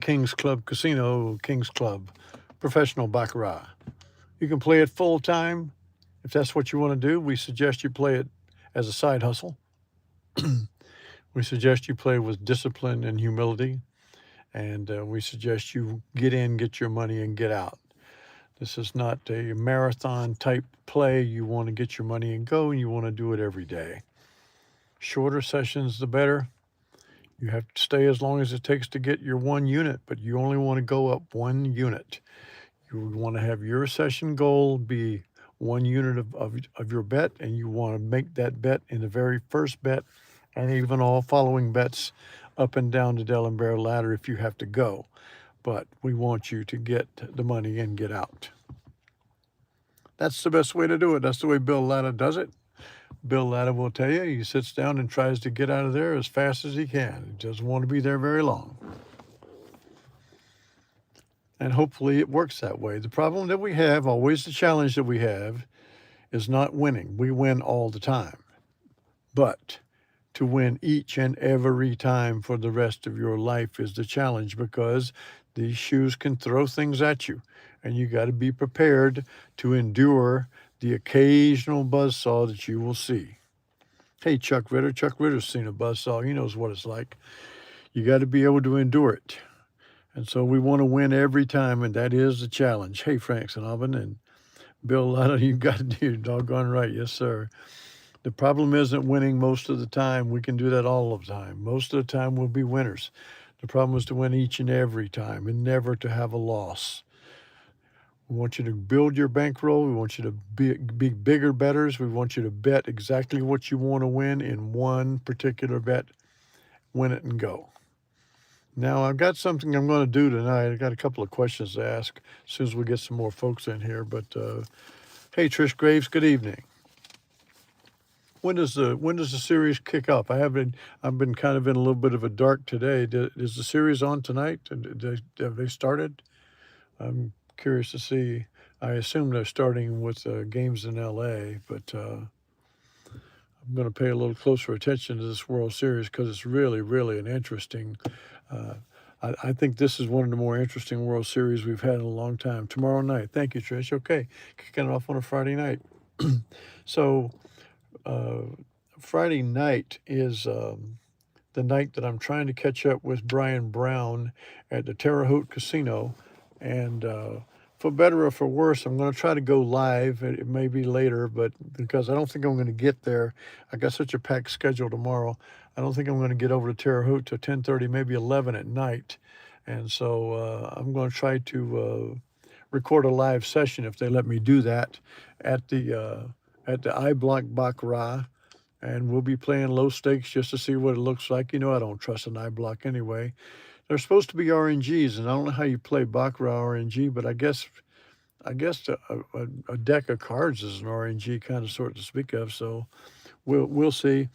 Kings Club Casino, Kings Club, professional baccarat. You can play it full time if that's what you want to do. We suggest you play it as a side hustle. We suggest you play with discipline and humility, and we suggest you get in, get your money, and get out. This is not a marathon type play. You want to get your money and go, and you want to do it every day. Shorter sessions, the better. You have to stay as long as it takes to get your 1 unit, but you only want to go up 1 unit. You want to have your session goal be 1 unit of your bet, and you want to make that bet in the very first bet and even all following bets up and down the Delaware ladder if you have to go. But we want you to get the money and get out. That's the best way to do it. That's the way Bill Latta does it. Bill Latta will tell you he sits down and tries to get out of there as fast as he can. He doesn't want to be there very long. And hopefully it works that way. The problem that we have, always the challenge that we have, is not winning. We win all the time. But to win each and every time for the rest of your life is the challenge, because these shoes can throw things at you. And you got to be prepared to endure the occasional buzzsaw that you will see. Hey, Chuck Ritter. Chuck Ritter's seen a buzzsaw. He knows what it's like. You got to be able to endure it. And so we want to win every time, and that is the challenge. Hey, Frank Sanabin and Bill Latta, you got it, you're doggone right. Yes, sir. The problem isn't winning most of the time. We can do that all of the time. Most of the time we'll be winners. The problem is to win each and every time and never to have a loss. We want you to build your bankroll. We want you to be bigger bettors. We want you to bet exactly what you want to win in one particular bet. Win it and go. Now, I've got something I'm going to do tonight. I've got a couple of questions to ask as soon as we get some more folks in here. But hey, Trish Graves, good evening. When does the series kick off? I've been kind of in a little bit of a dark today. Is the series on tonight? Have they started? I'm curious to see. I assume they're starting with games in L.A., but I'm going to pay a little closer attention to this World Series because it's really, really an interesting. Uh, I think this is one of the more interesting World Series we've had in a long time. Tomorrow night. Thank you, Trish. Okay, kicking it off on a Friday night. So uh, Friday night is the night that I'm trying to catch up with Brian Brown at the Terre Haute Casino, and for better or for worse, I'm going to try to go live. It may be later, but because I don't think I'm going to get there, I got such a packed schedule tomorrow. I don't think I'm going to get over to Terre Haute till 10:30, maybe 11 at night, and so I'm going to try to record a live session if they let me do that at the iBlock Baccarat, and we'll be playing low stakes just to see what it looks like. You know, I don't trust an iBlock anyway. They're supposed to be RNGs, and I don't know how you play Baccarat RNG, but I guess a deck of cards is an RNG kind of sort to speak of. So we'll see.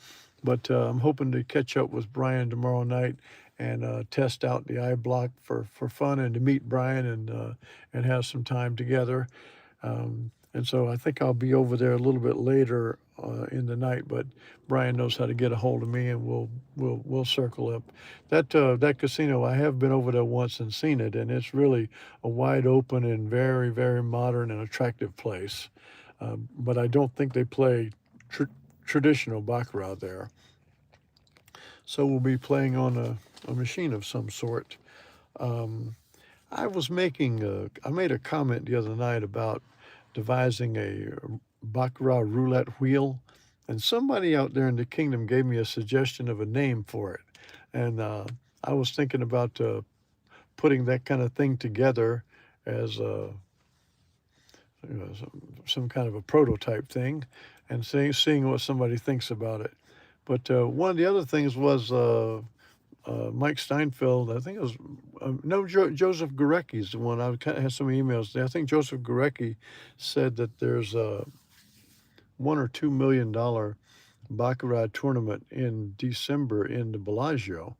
But I'm hoping to catch up with Brian tomorrow night and test out the iBlock for fun and to meet Brian and have some time together. And so I think I'll be over there a little bit later in the night, but Brian knows how to get a hold of me, and we'll circle up. That casino, I have been over there once and seen it, and it's really a wide open and very, very modern and attractive place. But I don't think they play traditional baccarat there. So we'll be playing on a machine of some sort. Um, I made a comment the other night about devising a baccarat roulette wheel, and somebody out there in the kingdom gave me a suggestion of a name for it, and I was thinking about putting that kind of thing together as some kind of a prototype thing, and seeing what somebody thinks about it. But one of the other things was Mike Steinfeld. I think it was no Joseph Gurecki's the one. I had some emails. I think Joseph Gurecki said that there's a $1 or $2 million baccarat tournament in December in the Bellagio,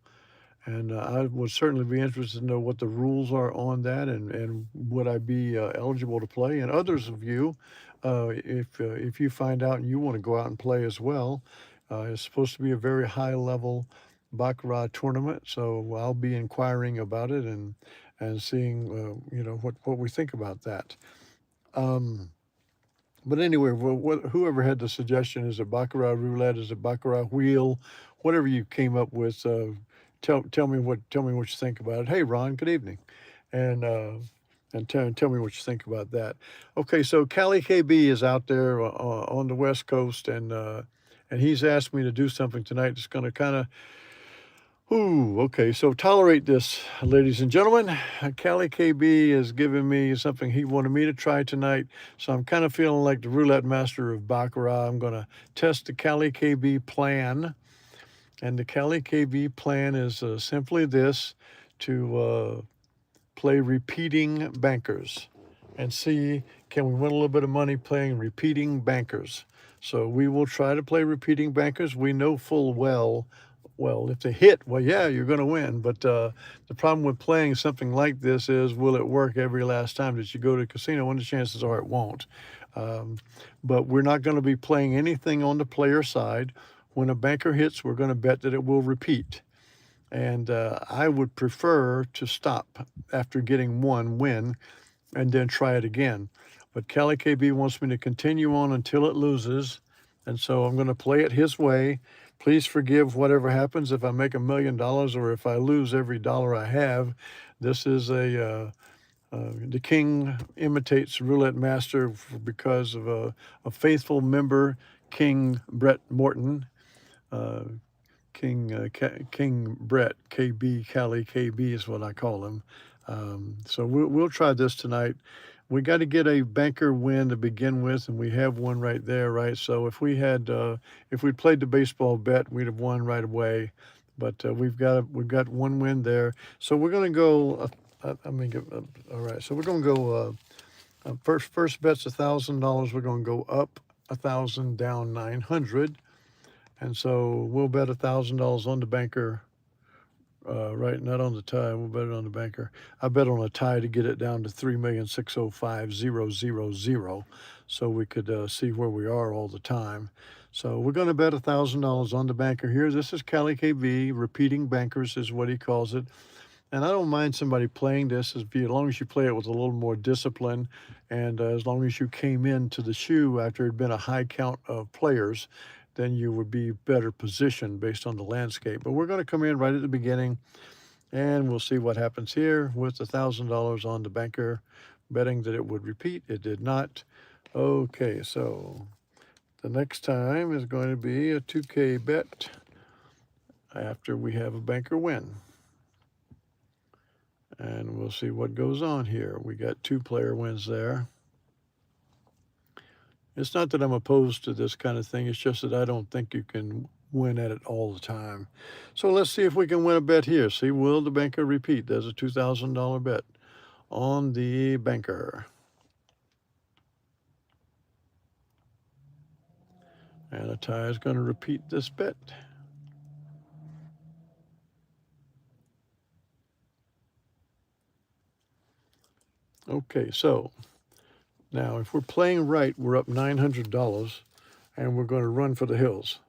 and I would certainly be interested to know what the rules are on that, and would I be eligible to play? And others of you, if you find out and you want to go out and play as well, it's supposed to be a very high level baccarat tournament. So I'll be inquiring about it and seeing what we think about that. Um, but anyway, whoever had the suggestion, is it baccarat roulette, is it baccarat wheel, whatever you came up with, tell me what you think about it. Hey, Ron, good evening, and tell me what you think about that. Okay, so Cali KB is out there on the West Coast, and he's asked me to do something tonight that's going to kind of. Ooh, okay. So tolerate this, ladies and gentlemen. Cali KB has given me something he wanted me to try tonight. So I'm kind of feeling like the roulette master of Baccarat. I'm going to test the Cali KB plan. And the Cali KB plan is simply this: to play repeating bankers and see, can we win a little bit of money playing repeating bankers. So we will try to play repeating bankers. We know full well, if they hit, well, yeah, you're going to win. But the problem with playing something like this is, will it work every last time that you go to a casino? And the chances are it won't. Um, but we're not going to be playing anything on the player side. When a banker hits, we're going to bet that it will repeat. And I would prefer to stop after getting one win and then try it again. But Cali KB wants me to continue on until it loses. And so I'm going to play it his way. Please forgive whatever happens if I make $1 million or if I lose every dollar I have. This is the king imitates roulette master because of a faithful member, King Brett Morton. Uh, King Brett KB Cali KB is what I call him. So we'll try this tonight. We got to get a banker win to begin with, and we have one right there, right? So if we'd played the baseball bet, we'd have won right away. But we've got one win there. So we're going to go. All right. So we're going to go. First bet's $1,000. We're going to go up 1,000, down 900. And so we'll bet $1,000 on the banker, right? Not on the tie. We'll bet it on the banker. I bet on a tie to get it down to 3,605,000, so we could see where we are all the time. So we're going to bet $1,000 on the banker here. This is Cali KB. Repeating bankers is what he calls it. And I don't mind somebody playing this as long as you play it with a little more discipline, and as long as you came into the shoe after it had been a high count of players, then you would be better positioned based on the landscape. But we're going to come in right at the beginning, and we'll see what happens here with $1,000 on the banker, betting that it would repeat. It did not. Okay, so the next time is going to be a 2K bet after we have a banker win. And we'll see what goes on here. We got 2 player wins there. It's not that I'm opposed to this kind of thing. It's just that I don't think you can win at it all the time. So let's see if we can win a bet here. See, will the banker repeat? There's a $2,000 bet on the banker. And a tie is going to repeat this bet. Okay, so now if we're playing right, we're up $900, and we're going to run for the hills.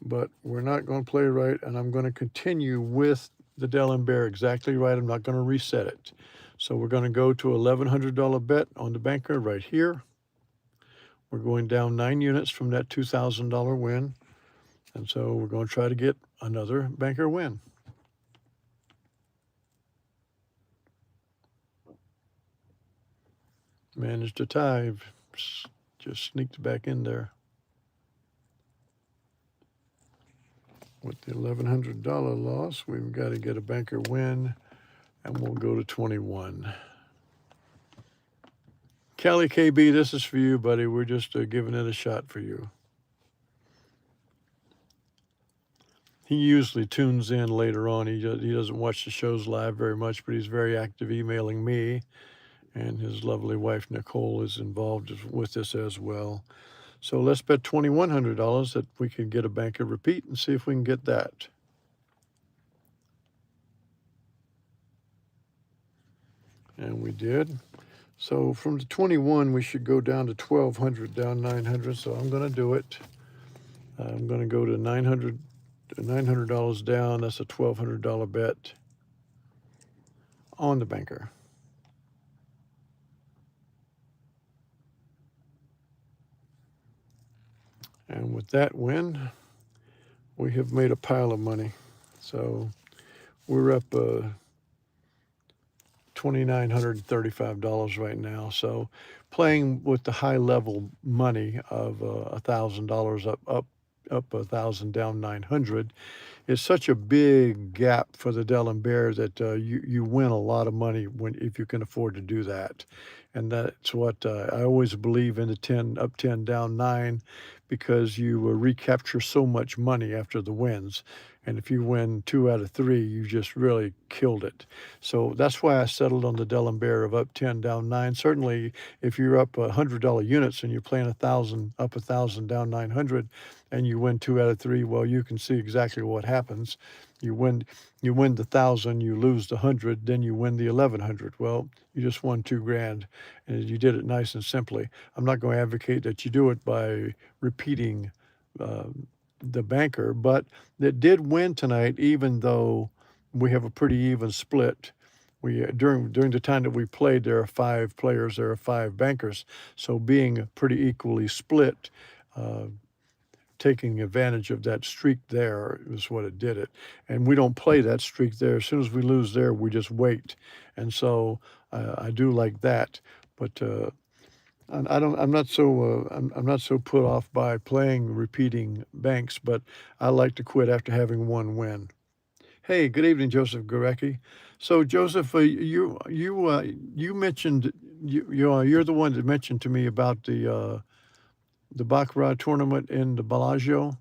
But we're not going to play right, and I'm going to continue with the D'Alembert exactly right. I'm not going to reset it. So we're going to go to $1,100 bet on the banker right here. We're going down 9 units from that $2,000 win, and so we're going to try to get another banker win. Managed to tie, just sneaked back in there. With the $1,100 loss, we've got to get a banker win, and we'll go to 21. Cali KB, this is for you, buddy. We're just giving it a shot for you. He usually tunes in later on. He doesn't watch the shows live very much, but he's very active emailing me, and his lovely wife, Nicole, is involved with this as well. So let's bet $2,100 that we can get a banker repeat and see if we can get that. And we did. So from the 21, we should go down to 1,200, down 900. So I'm going to do it. I'm going to go to 900 $900 down. That's a $1,200 bet on the banker. And with that win, we have made a pile of money. So we're up $2,935 right now. So playing with the high level money of $1,000 up 1,000 down 900 is such a big gap for the Dell and Bear that you win a lot of money if you can afford to do that. And that's what I always believe in the 10 up 10 down 9, because you recapture so much money after the wins. And if you win 2 out of 3, you just really killed it. So that's why I settled on the Dell and Bear of up 10 down 9. Certainly, if you're up $100 units and you're playing 1,000 up 1,000 down 900, and you win 2 out of 3, well, you can see exactly what happens. You win the 1,000, you lose the 100, then you win the 1,100. Well, you just won $2,000, and you did it nice and simply. I'm not going to advocate that you do it by repeating the banker, but it did win tonight, even though we have a pretty even split. We during the time that we played, there are 5 players, there are 5 bankers, so being pretty equally split. Taking advantage of that streak there is what it did it. And we don't play that streak there. As soon as we lose there, we just wait. And so I do like that. But I'm not so put off by playing repeating banks, but I like to quit after having one win. Hey, good evening, Joseph Gurecki. So, Joseph, you mentioned you're the one that mentioned to me about the baccarat tournament in the Bellagio.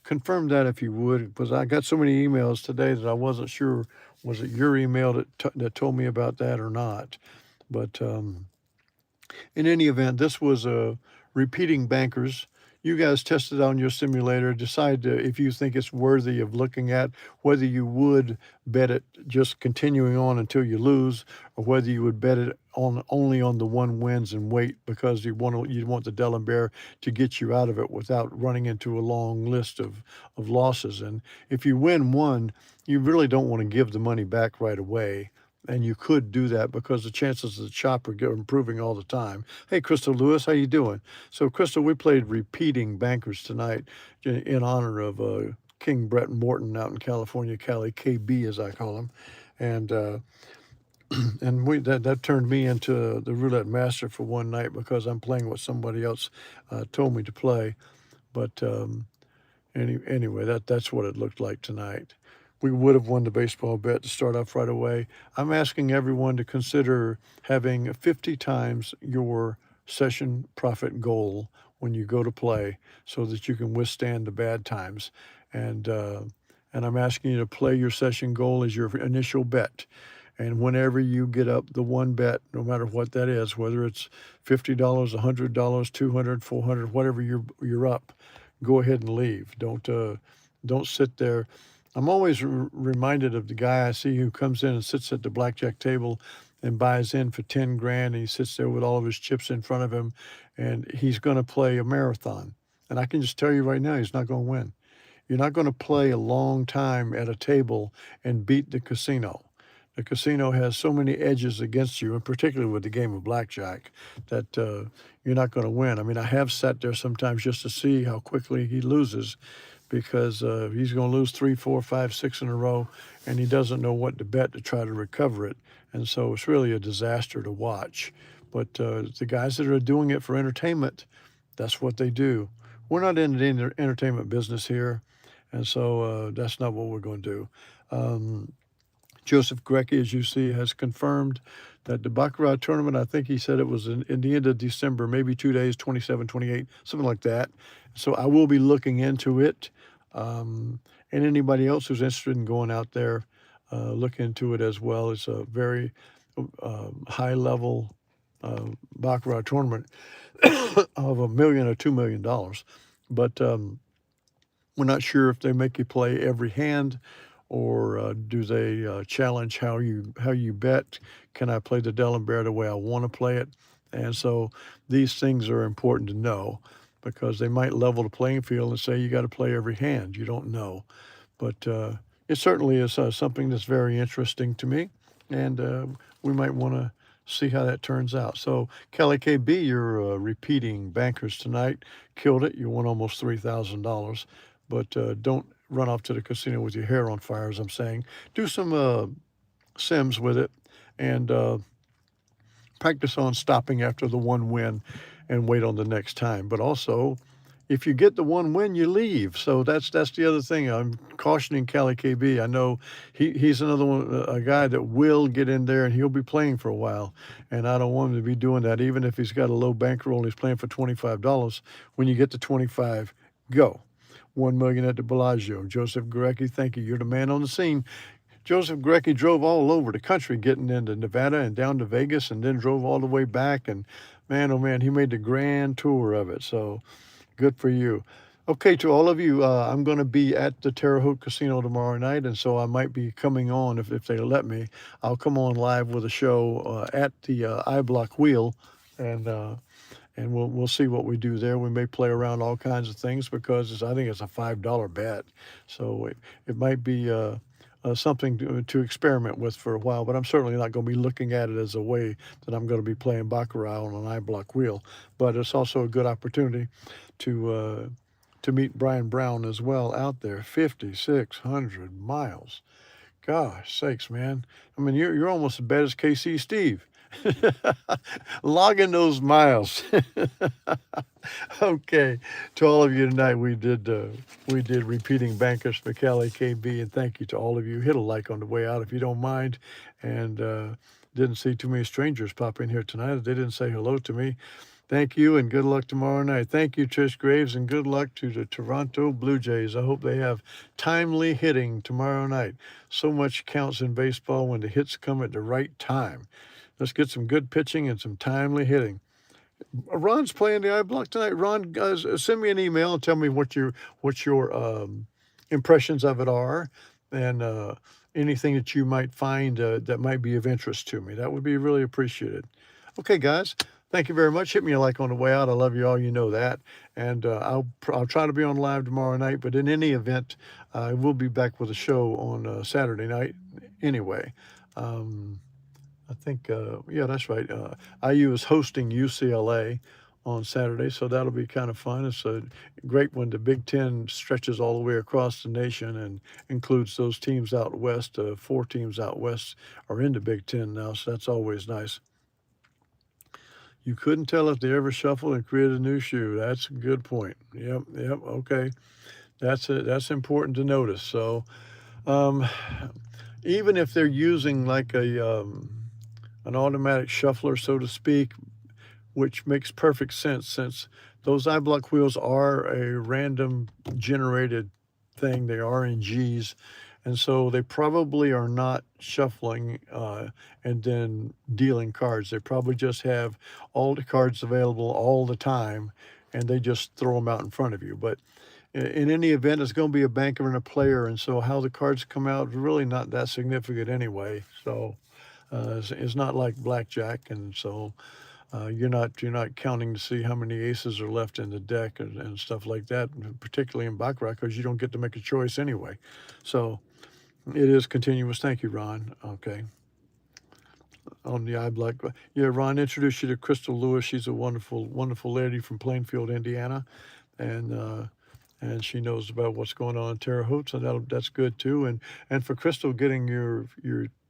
Confirm that if you would, because I got so many emails today that I wasn't sure was it your email that told me about that or not. But in any event, this was repeating bankers. You guys test it on your simulator, decide if you think it's worthy of looking at, whether you would bet it just continuing on until you lose, or whether you would bet it on only on the one wins and wait because you want the Dell and Bear to get you out of it without running into a long list of losses. And if you win one, you really don't want to give the money back right away. And you could do that because the chances of the chop are improving all the time. Hey, Crystal Lewis, how you doing? So, Crystal, we played repeating bankers tonight in honor of King Brett Morton out in California, Cali, KB as I call him, and that turned me into the roulette master for one night because I'm playing what somebody else told me to play. But anyway, that's what it looked like tonight. We would have won the baseball bet to start off right away. I'm asking everyone to consider having 50 times your session profit goal when you go to play so that you can withstand the bad times. And I'm asking you to play your session goal as your initial bet. And whenever you get up the one bet, no matter what that is, whether it's $50, $100, $200, $400, whatever you're up, go ahead and leave. Don't sit there. I'm always reminded of the guy I see who comes in and sits at the blackjack table and buys in for 10 grand, and he sits there with all of his chips in front of him, and he's going to play a marathon. And I can just tell you right now, he's not going to win. You're not going to play a long time at a table and beat the casino. The casino has so many edges against you, and particularly with the game of blackjack, that you're not going to win. I mean, I have sat there sometimes just to see how quickly he loses, because he's going to lose 3, 4, 5, 6 in a row, and he doesn't know what to bet to try to recover it. And so it's really a disaster to watch. But the guys that are doing it for entertainment, that's what they do. We're not in the entertainment business here, and so that's not what we're going to do. Joseph Grecki, as you see, has confirmed that the Baccarat tournament, I think he said it was in the end of December, maybe 2 days, 27, 28, something like that. So I will be looking into it. And anybody else who's interested in going out there, look into it as well. It's a very high-level Baccarat tournament of $1 million or $2 million. But we're not sure if they make you play every hand, or do they challenge how you bet? Can I play the Dell and Bear the way I want to play it? And so these things are important to know, because they might level the playing field and say you got to play every hand. You don't know. But it certainly is something that's very interesting to me, and we might want to see how that turns out. So, Kelly KB, you're repeating bankers tonight. Killed it. You won almost $3,000. But don't run off to the casino with your hair on fire, as I'm saying. Do some sims with it, and practice on stopping after the one win and wait on the next time. But also, if you get the one win, you leave. So that's the other thing. I'm cautioning Cali KB. I know he's another one, a guy that will get in there and he'll be playing for a while. And I don't want him to be doing that, even if he's got a low bankroll and he's playing for $25. When you get to 25, go. 1 million at the Bellagio. Joseph Gurecki, thank you. You're the man on the scene. Joseph Gurecki drove all over the country, getting into Nevada and down to Vegas, and then drove all the way back. And man, oh man, he made the grand tour of it. So good for you. Okay, to all of you, I'm going to be at the Terre Haute Casino tomorrow night, and so I might be coming on if they let me. I'll come on live with a show at the iBlock wheel, and we'll see what we do there. We may play around all kinds of things because I think it's a $5 bet, so it might be something to experiment with for a while, but I'm certainly not going to be looking at it as a way that I'm going to be playing Baccarat on an iBlock wheel. But it's also a good opportunity to meet Brian Brown as well out there. 5,600 miles. Gosh sakes, man. I mean, you're almost as bad as KC Steve. Logging those miles. Okay, to all of you tonight, we did repeating bankers for Cali KB, and thank you to all of you. Hit a like on the way out if you don't mind, and didn't see too many strangers pop in here tonight. They didn't say hello to me. Thank you, and good luck tomorrow night. Thank you, Trish Graves, and good luck to the Toronto Blue Jays. I hope they have timely hitting tomorrow night. So much counts in baseball when the hits come at the right time. Let's get some good pitching and some timely hitting. Ron's playing the iBlock tonight. Ron, send me an email and tell me what your impressions of it are, and anything that you might find that might be of interest to me. That would be really appreciated. Okay, guys. Thank you very much. Hit me a like on the way out. I love you all. You know that. And I'll try to be on live tomorrow night. But in any event, I will be back with a show on Saturday night anyway. I think, yeah, that's right. IU is hosting UCLA on Saturday, so that'll be kind of fun. It's a great when the Big Ten stretches all the way across the nation and includes those teams out west. 4 teams out west are in the Big Ten now, so that's always nice. You couldn't tell if they ever shuffled and created a new shoe. That's a good point. Yep, okay. That's important to notice. So even if they're using like an automatic shuffler, so to speak, which makes perfect sense since those iBlock wheels are a random generated thing. They are in Gs. And so they probably are not shuffling and then dealing cards. They probably just have all the cards available all the time, and they just throw them out in front of you. But in any event, it's going to be a banker and a player, and so how the cards come out is really not that significant anyway. So it's not like blackjack, and so you're not counting to see how many aces are left in the deck and stuff like that, particularly in baccarat, because you don't get to make a choice anyway. So it is continuous. Thank you, Ron. Okay. On the iBlock. Yeah, Ron introduced you to Crystal Lewis. She's a wonderful, wonderful lady from Plainfield, Indiana, and she knows about what's going on in Terre Haute, so that's good too. And for Crystal, getting your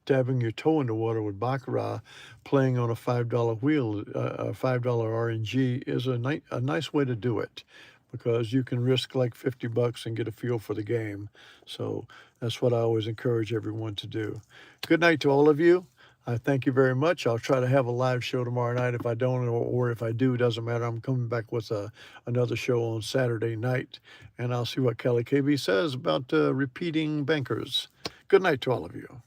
dabbing your toe in the water with baccarat, playing on a $5 wheel, a $5 RNG is a nice way to do it, because you can risk like $50 and get a feel for the game. So that's what I always encourage everyone to do. Good night to all of you. I thank you very much. I'll try to have a live show tomorrow night. If I don't, or if I do, doesn't matter. I'm coming back with another show on Saturday night, and I'll see what Kelly KB says about repeating bankers. Good night to all of you.